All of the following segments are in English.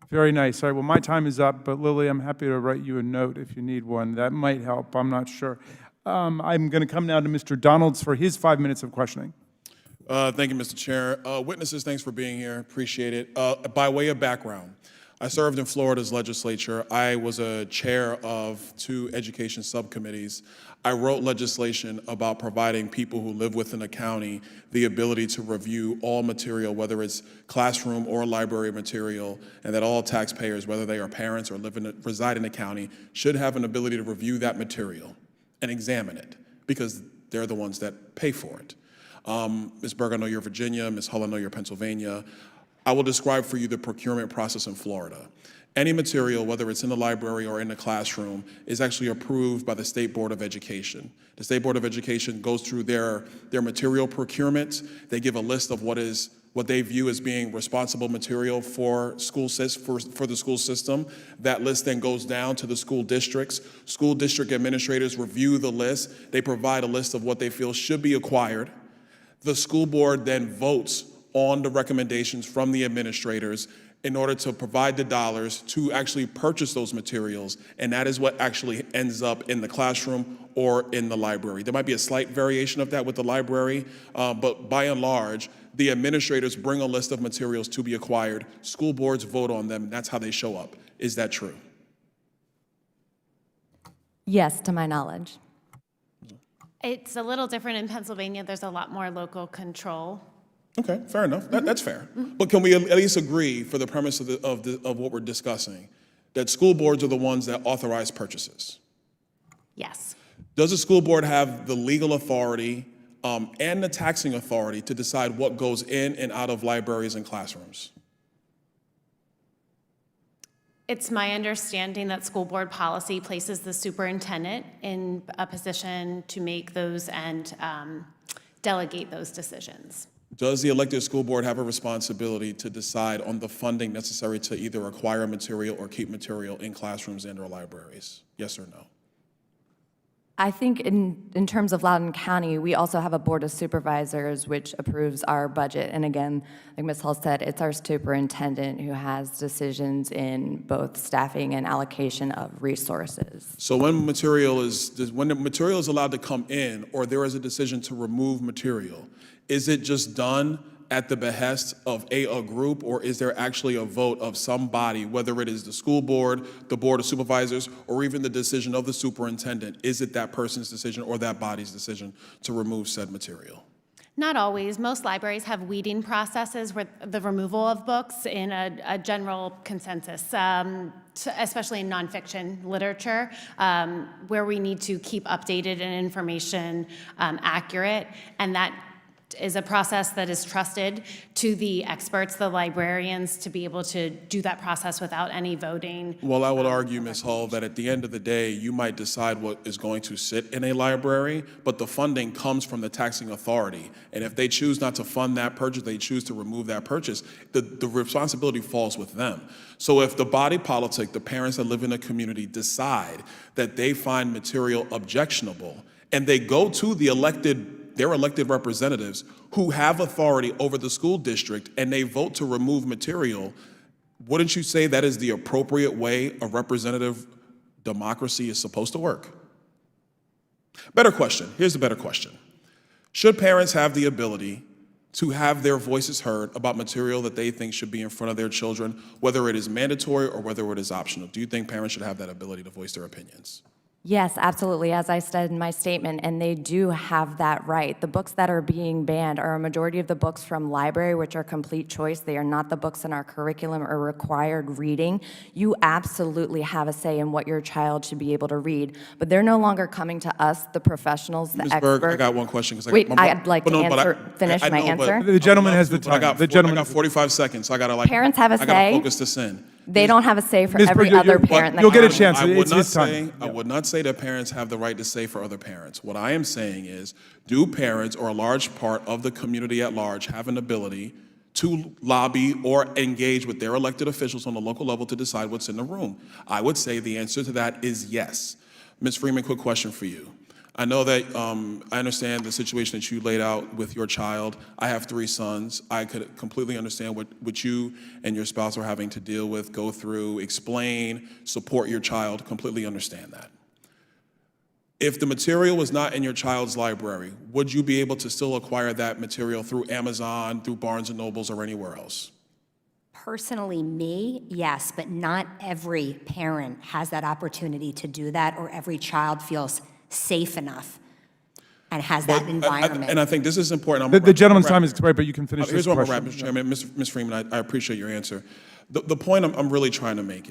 Very nice. All right, well, my time is up, but Lily, I'm happy to write you a note if you need one. That might help, I'm not sure. I'm going to come now to Mr. Donalds for his 5 minutes of questioning. Thank you, Mr. Chair. Witnesses, thanks for being here. Appreciate it. By way of background, I served in Florida's legislature. I was a chair of 2 education subcommittees. I wrote legislation about providing people who live within a county the ability to review all material, whether it's classroom or library material, and that all taxpayers, whether they are parents or reside in the county, should have an ability to review that material and examine it, because they're the ones that pay for it. Ms. Berg, I know you're Virginia. Ms. Hull, I know you're Pennsylvania. I will describe for you the procurement process in Florida. Any material, whether it's in the library or in the classroom, is actually approved by the State Board of Education. The State Board of Education goes through their material procurement. They give a list of what they view as being responsible material for the school system. That list then goes down to the school districts. School district administrators review the list. They provide a list of what they feel should be acquired. The school board then votes on the recommendations from the administrators in order to provide the dollars to actually purchase those materials, and that is what actually ends up in the classroom or in the library. There might be a slight variation of that with the library, but by and large, the administrators bring a list of materials to be acquired, school boards vote on them, and that's how they show up. Is that true? Yes, to my knowledge. It's a little different in Pennsylvania. There's a lot more local control. Okay, fair enough. That's fair. But can we at least agree, for the premise of what we're discussing, that school boards are the ones that authorize purchases? Yes. Does the school board have the legal authority and the taxing authority to decide what goes in and out of libraries and classrooms? It's my understanding that school board policy places the superintendent in a position to make those and delegate those decisions. Does the elected school board have a responsibility to decide on the funding necessary to either acquire material or keep material in classrooms and or libraries? Yes or no? I think in terms of Loudoun County, we also have a board of supervisors which approves our budget. And again, like Ms. Hull said, it's our superintendent who has decisions in both staffing and allocation of resources. So when the material is allowed to come in, or there is a decision to remove material, is it just done at the behest of a group, or is there actually a vote of somebody, whether it is the school board, the board of supervisors, or even the decision of the superintendent? Is it that person's decision or that body's decision to remove said material? Not always. Most libraries have weeding processes where the removal of books in a general consensus, especially in nonfiction literature, where we need to keep updated and information accurate, and that is a process that is trusted to the experts, the librarians, to be able to do that process without any voting. Well, I would argue, Ms. Hull, that at the end of the day, you might decide what is going to sit in a library, but the funding comes from the taxing authority. And if they choose not to fund that purchase, they choose to remove that purchase, the responsibility falls with them. So if the body politic, the parents that live in a community, decide that they find material objectionable, and they go to their elected representatives who have authority over the school district, and they vote to remove material, wouldn't you say that is the appropriate way a representative democracy is supposed to work? Better question. Here's the better question. Should parents have the ability to have their voices heard about material that they think should be in front of their children, whether it is mandatory or whether it is optional? Do you think parents should have that ability to voice their opinions? Yes, absolutely, as I said in my statement, and they do have that right. The books that are being banned are a majority of the books from library, which are complete choice. They are not the books in our curriculum or required reading. You absolutely have a say in what your child should be able to read, but they're no longer coming to us, the professionals, the Ms. experts. Berg, I got one question. Wait, I'd like to finish my answer. The gentleman has the time. I got 45 seconds, so I got to Parents have a I got to say. focus this in. They don't have a say for Ms. every Berg, other parent. in the you'll get a county. chance. I would It's not his time. say I would not say that parents have the right to say for other parents. What I am saying is, do parents or a large part of the community at large have an ability to lobby or engage with their elected officials on the local level to decide what's in the room? I would say the answer to that is yes. Ms. Freeman, quick question for you. I know that I understand the situation that you laid out with your child. I have 3 sons. I could completely understand what you and your spouse are having to deal with, go through, explain, support your child, completely understand that. If the material was not in your child's library, would you be able to still acquire that material through Amazon, through Barnes & Nobles, or anywhere else? Personally, me, yes, but not every parent has that opportunity to do that, or every child feels safe enough and has that environment. And I think this is important. The gentleman's time is expired, but you can finish this Here's what I'm question. going to wrap, Mr. Chairman. Ms. Freeman, I appreciate your answer. The point I'm really trying to make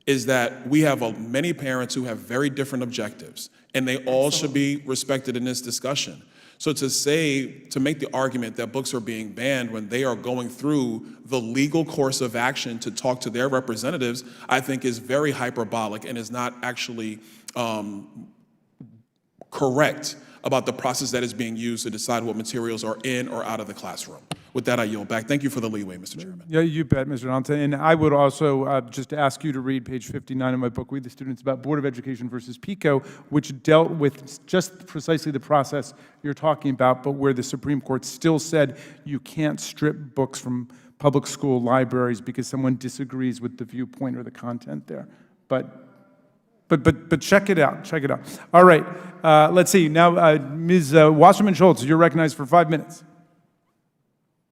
is that we have many parents who have very different objectives, and they all should be respected in this discussion. So to make the argument that books are being banned when they are going through the legal course of action to talk to their representatives, I think is very hyperbolic and is not actually correct about the process that is being used to decide what materials are in or out of the classroom. With that, I yield back. Thank you for the leeway, Mr. Chairman. Yeah, you bet, Mr. Donaldson. And I would also just ask you to read page 59 of my book, We the Students, about Board of Education versus PICO, which dealt with just precisely the process you're talking about, but where the Supreme Court still said you can't strip books from public school libraries because someone disagrees with the viewpoint or the content there. But check it out, check it out. All right, let's see. Now, Ms. Wasserman Schultz, you're recognized for 5 minutes.